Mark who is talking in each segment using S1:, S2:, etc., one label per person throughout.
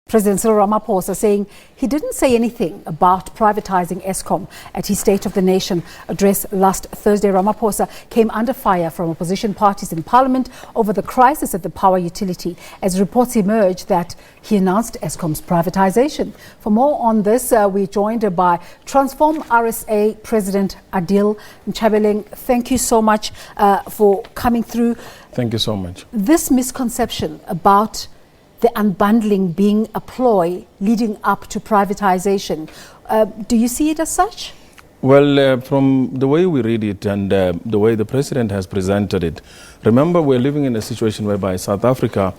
S1: President Cyril Ramaphosa saying he didn't say anything about privatising Eskom at his State of the Nation address last Thursday. Ramaphosa came under fire from opposition parties in Parliament over the crisis at the power utility as reports emerged that he announced Eskom's privatisation. For more on this, we're joined by Transform RSA President Adil Nchabeleng. Thank you so much for coming through.
S2: Thank you so much.
S1: This misconception about the unbundling being a ploy leading up to privatisation. Do you see it as such?
S2: Well, from the way we read it and the way the President has presented it, remember we're living in a situation whereby South Africa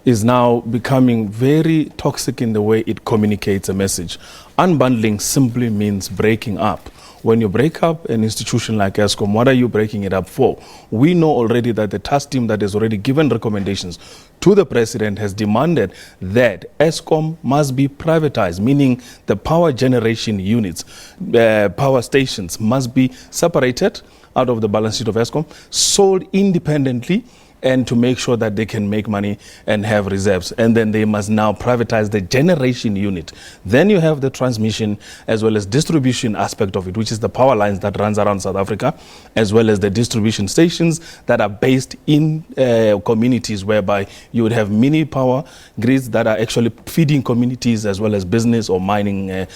S2: is now becoming very toxic in the way it communicates a message. Unbundling simply means breaking up. When you break up an institution like Eskom, what are you breaking it up for? We know already that the task team that has already given recommendations to the President has demanded that Eskom must be privatized, meaning the power generation units, power stations must be separated out of the balance sheet of Eskom, sold independently, and to make sure that they can make money and have reserves. And then they must now privatize the generation unit. Then you have the transmission as well as distribution aspect of it, which is the power lines that runs around South Africa, as well as the distribution stations that are based in communities whereby you would have mini power grids that are actually feeding communities as well as business or mining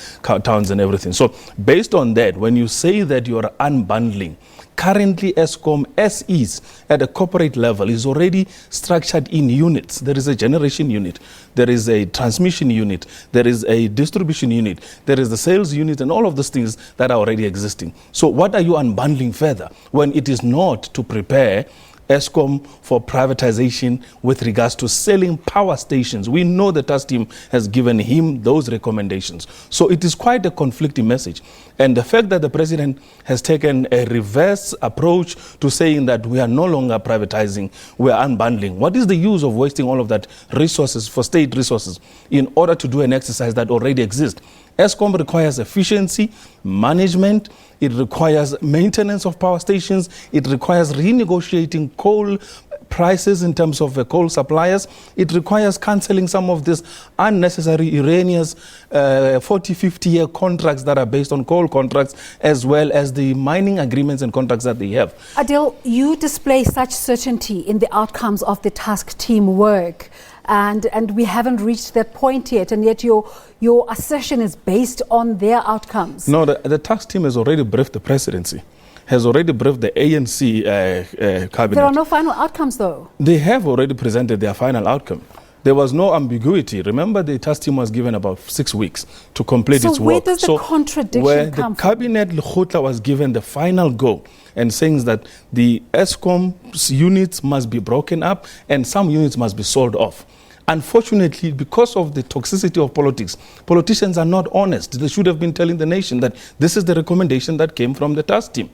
S2: towns and everything. So based on that, when you say that you are unbundling, currently Eskom as is at a corporate level is already structured in units. There is a generation unit, there is a transmission unit, there is a distribution unit, there is the sales unit, and all of those things that are already existing. So what are you unbundling further when it is not to prepare Eskom for privatization with regards to selling power stations? We know the task team has given him those recommendations. So it is quite a conflicting message. And the fact that the President has taken a reverse approach to saying that we are no longer privatizing, we are unbundling. What is the use of wasting all of that resources for state resources in order to do an exercise that already exists? Eskom requires efficiency, management, it requires maintenance of power stations, it requires renegotiating coal prices in terms of coal suppliers, it requires cancelling some of these unnecessary erroneous 40, 50-year contracts that are based on coal contracts, as well as the mining agreements and contracts that they have.
S1: Adil, you display such certainty in the outcomes of the task team work. And we haven't reached that point yet, and yet your assertion is based on their outcomes.
S2: No, the task team has already briefed the presidency, has already briefed the ANC cabinet.
S1: There are no final outcomes, though.
S2: They have already presented their final outcome. There was no ambiguity. Remember, the task team was given about 6 weeks to complete its work.
S1: So where does the contradiction come
S2: from? The cabinet Lekgotla was given the final go and saying that the Eskom units must be broken up and some units must be sold off. Unfortunately, because of the toxicity of politics, politicians are not honest. They should have been telling the nation that this is the recommendation that came from the task team.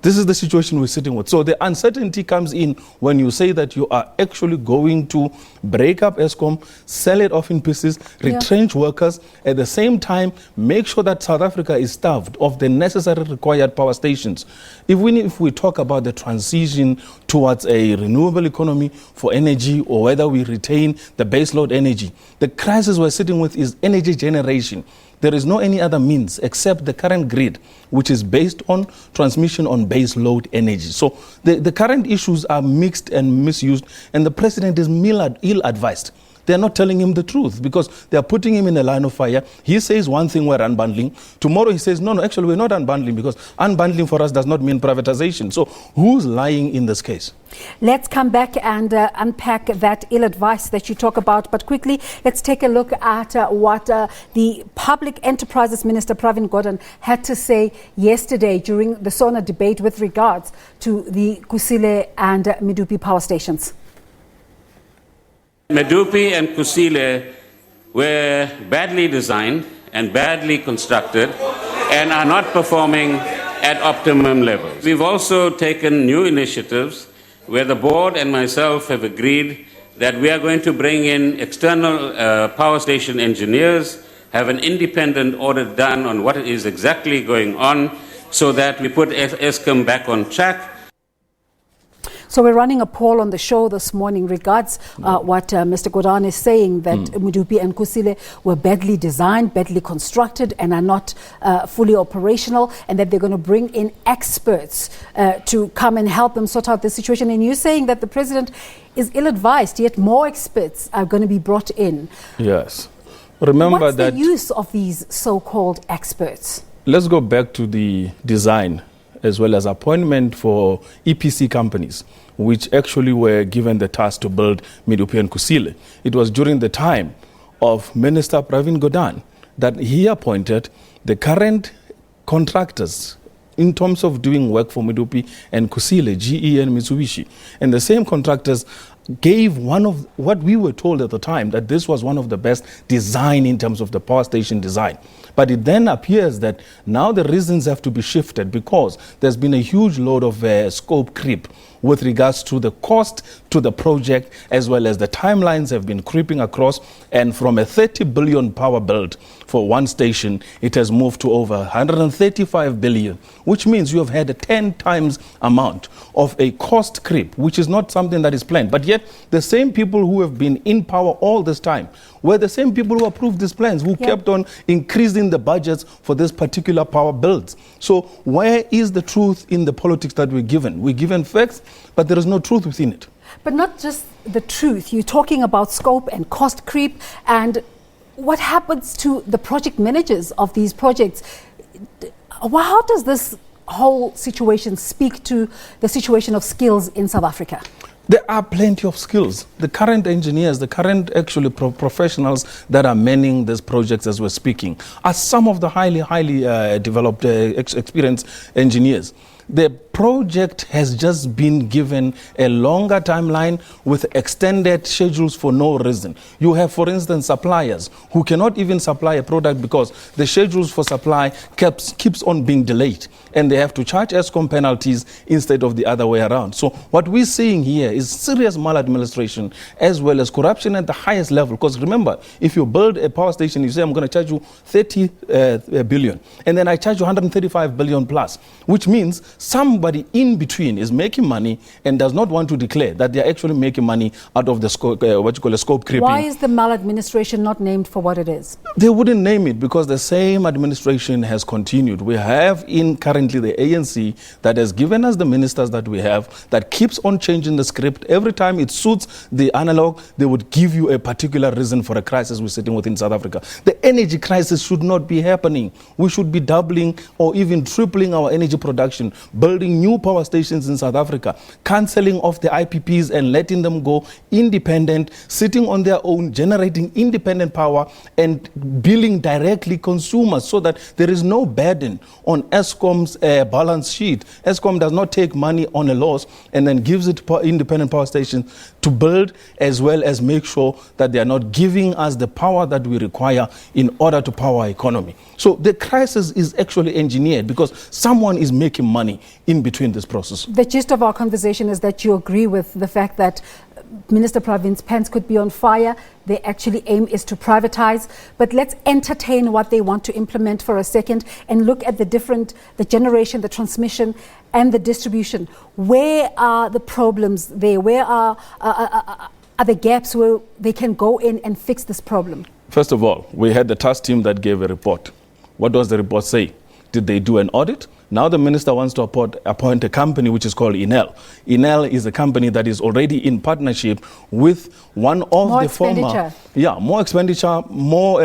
S2: This is the situation we're sitting with. So the uncertainty comes in when you say that you are actually going to break up Eskom, sell it off in pieces, retrench workers, at the same time make sure that South Africa is starved of the necessary required power stations. Even if we talk about the transition towards a renewable economy for energy, or whether we retain the baseload energy, the crisis we're sitting with is energy generation. There is no any other means except the current grid, which is based on transmission on base load energy. So the current issues are mixed and misused, and the President is ill-advised. They're not telling him the truth because they're putting him in a line of fire. He says one thing, we're unbundling. Tomorrow he says, no, actually we're not unbundling, because unbundling for us does not mean privatization. So who's lying in this case?
S1: Let's come back and unpack that ill advice that you talk about. But quickly, let's take a look at what the Public Enterprises Minister Pravin Gordhan had to say yesterday during the SONA debate with regards to the Kusile and Medupi power stations.
S3: Medupi and Kusile were badly designed and badly constructed and are not performing at optimum levels. We've also taken new initiatives where the board and myself have agreed that we are going to bring in external power station engineers, have an independent audit done on what is exactly going on, so that we put Eskom back on track.
S1: So we're running a poll on the show this morning regards what Mr. Gordhan is saying, that Medupi and Kusile were badly designed, badly constructed, and are not fully operational, and that they're going to bring in experts to come and help them sort out the situation. And you're saying that the president is ill-advised, yet more experts are going to be brought in.
S2: Yes. Remember
S1: What's
S2: that
S1: the use of these so-called experts?
S2: Let's go back to the design as well as appointment for EPC companies, which actually were given the task to build Medupi and Kusile. It was during the time of Minister Pravin Gordhan that he appointed the current contractors in terms of doing work for Medupi and Kusile, GE and Mitsubishi. And the same contractors gave one of what we were told at the time, that this was one of the best design in terms of the power station design. But it then appears that now the reasons have to be shifted because there's been a huge load of scope creep with regards to the cost to the project, as well as the timelines have been creeping across. And from a 30 billion power build for one station, it has moved to over 135 billion, which means you have had a 10 times amount of a cost creep, which is not something that is planned. But yet the same people who have been in power all this time were the same people who approved these plans, who kept on increasing the budgets for this particular power builds. So where is the truth in the politics that we're given? We're given facts, but there is no truth within it.
S1: But not just the truth. You're talking about scope and cost creep, and what happens to the project managers of these projects? How does this whole situation speak to the situation of skills in South Africa?
S2: There are plenty of skills. The current engineers, the current actually professionals that are manning these projects as we're speaking are some of the highly developed, experienced engineers. The project has just been given a longer timeline with extended schedules for no reason. You have, for instance, suppliers who cannot even supply a product because the schedules for supply keeps on being delayed, and they have to charge Eskom penalties instead of the other way around. So what we're seeing here is serious maladministration as well as corruption at the highest level. Because remember, if you build a power station, you say, I'm going to charge you 30 billion, and then I charge you 135 billion plus, which means somebody in between is making money and does not want to declare that they are actually making money out of the scope, what you call a scope creeping.
S1: Why is the maladministration not named for what it is?
S2: They wouldn't name it because the same administration has continued. We have in currently the ANC that has given us the ministers that we have that keeps on changing the script. Every time it suits the analog, they would give you a particular reason for a crisis we're sitting with in South Africa. The energy crisis should not be happening. We should be doubling or even tripling our energy production, building new power stations in South Africa, cancelling off the IPPs and letting them go independent, sitting on their own, generating independent power and billing directly consumers so that there is no burden on Eskom's balance sheet. Eskom does not take money on a loss and then gives it to independent power stations to build, as well as make sure that they are not giving us the power that we require in order to power our economy. So the crisis is actually engineered because someone is making money in between this process.
S1: The gist of our conversation is that you agree with the fact that Minister Pravin's pants could be on fire. Their actually aim is to privatize. But let's entertain what they want to implement for a second and look at the generation, the transmission and the distribution. Where are the problems there? Where are the gaps where they can go in and fix this problem?
S2: First of all, we had the task team that gave a report. What does the report say? Did they do an audit? Now the minister wants to appoint a company which is called Enel. Enel is a company that is already in partnership with one of
S1: more
S2: the
S1: expenditure.
S2: more expenditure, more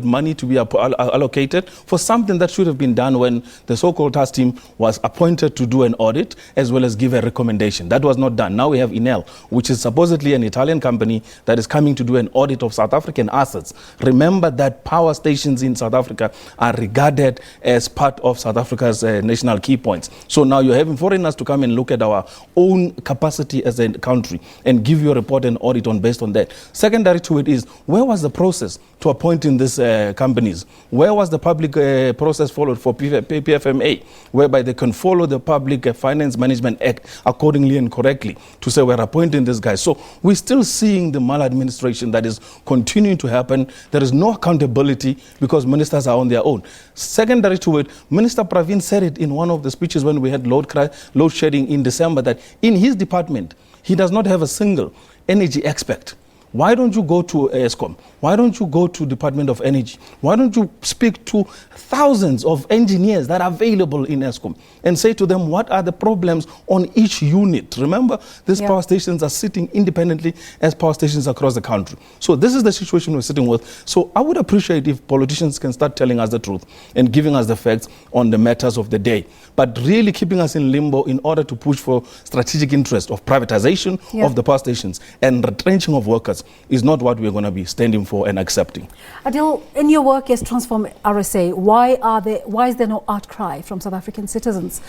S2: money to be allocated for something that should have been done when the so-called task team was appointed to do an audit as well as give a recommendation. That was not done. Now we have Enel, which is supposedly an Italian company that is coming to do an audit of South African assets. Remember that power stations in South Africa are regarded as part of South Africa's national key points. So now you're having foreigners to come and look at our own capacity as a country and give you a report and audit on based on that. Secondary to it is, where was the process to appointing these companies? Where was the public process followed for PFMA, whereby they can follow the Public Finance Management Act accordingly and correctly to say we're appointing this guy? So we're still seeing the maladministration that is continuing to happen. There is no accountability because ministers are on their own. Secondary to it, Minister Pravin even said it in one of the speeches when we had load shedding in December, that in his department, he does not have a single energy expert. Why don't you go to Eskom? Why don't you go to Department of Energy? Why don't you speak to thousands of engineers that are available in Eskom and say to them, what are the problems on each unit? Remember, these power stations are sitting independently as power stations across the country. So this is the situation we're sitting with. So I would appreciate if politicians can start telling us the truth and giving us the facts on the matters of the day, but really keeping us in limbo in order to push for strategic interest of privatization of the power stations and retrenching of workers is not what we're going to be standing for and accepting.
S1: Adil, in your work as Transform RSA, why is there no outcry from South African citizens?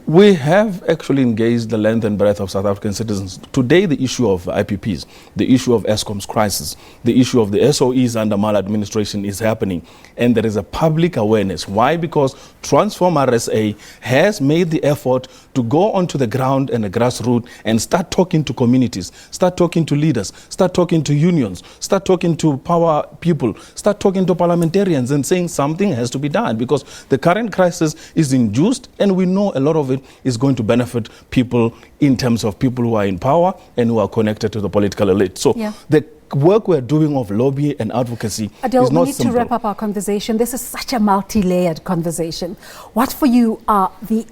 S2: We have actually engaged the length and breadth of South African citizens. Today, the issue of IPPs, the issue of Eskom's crisis, the issue of the SOEs under maladministration is happening. And there is a public awareness. Why? Because Transform RSA has made the effort to go onto the ground and the grassroots and start talking to communities, start talking to leaders, start talking to unions, start talking to power people, start talking to parliamentarians and saying something has to be done, because the current crisis is induced, and we know a lot of it is going to benefit people in terms of people who are in power and who are connected to the political elite. So the work we're doing of lobby and advocacy
S1: Adil,
S2: is not
S1: we need
S2: simple.
S1: to wrap up our conversation. This is such a multi-layered conversation. What for you are the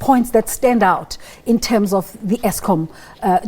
S1: points that stand out in terms of the Eskom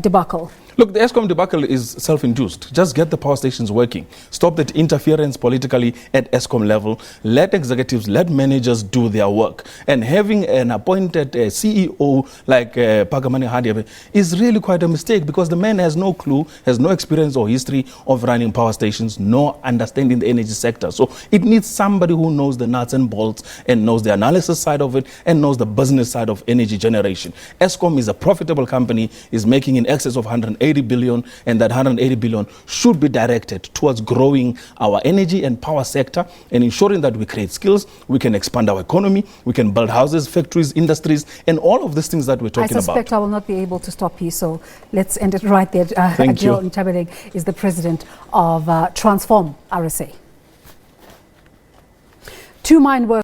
S1: debacle?
S2: Look, the Eskom debacle is self-induced. Just get the power stations working. Stop that interference politically at Eskom level. Let executives, let managers do their work. And having an appointed CEO like Pagamani Hadiabe is really quite a mistake, because the man has no clue, has no experience or history of running power stations, nor understanding the energy sector. So it needs somebody who knows the nuts and bolts and knows the analysis side of it and knows the business side of energy generation. Eskom is a profitable company, is making in excess of 180 billion, and that 180 billion should be directed towards growing our energy and power sector and ensuring that we create skills, we can expand our economy, we can build houses, factories, industries, and all of these things that we're talking about. I
S1: suspect I will not be able to stop you, so let's end it right there.
S2: Thank you.
S1: Adil Nchabeleng is the president of Transform RSA. Two mine workers